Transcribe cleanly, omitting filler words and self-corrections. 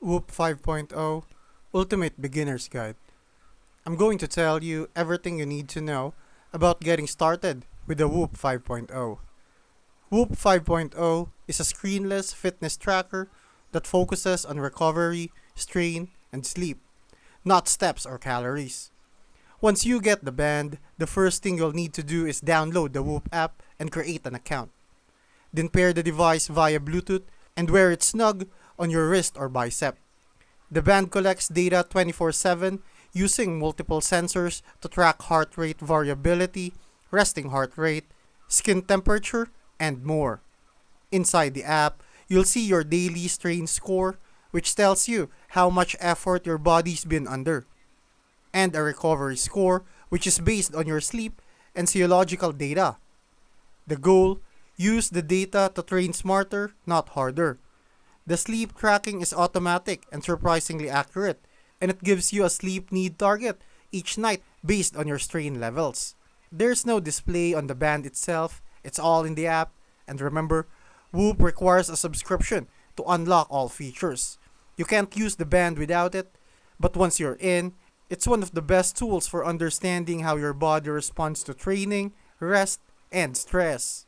Whoop 5.0 Ultimate Beginner's Guide. I'm going to tell you everything you need to know about getting started with the Whoop 5.0. Whoop 5.0 is a screenless fitness tracker that focuses on recovery, strain, and sleep, not steps or calories. Once you get the band, the first thing you'll need to do is download the Whoop app and create an account. Then pair the device via Bluetooth and wear it snug on your wrist or bicep. The band collects data 24/7 using multiple sensors to track heart rate variability, resting heart rate, skin temperature, and more. Inside the app, you'll see your daily strain score, which tells you how much effort your body's been under, and a recovery score, which is based on your sleep and physiological data. The goal: use the data to train smarter, not harder. The sleep tracking is automatic and surprisingly accurate, and it gives you a sleep need target each night based on your strain levels. There's no display on the band itself, it's all in the app, and remember, Whoop requires a subscription to unlock all features. You can't use the band without it, but once you're in, it's one of the best tools for understanding how your body responds to training, rest, and stress.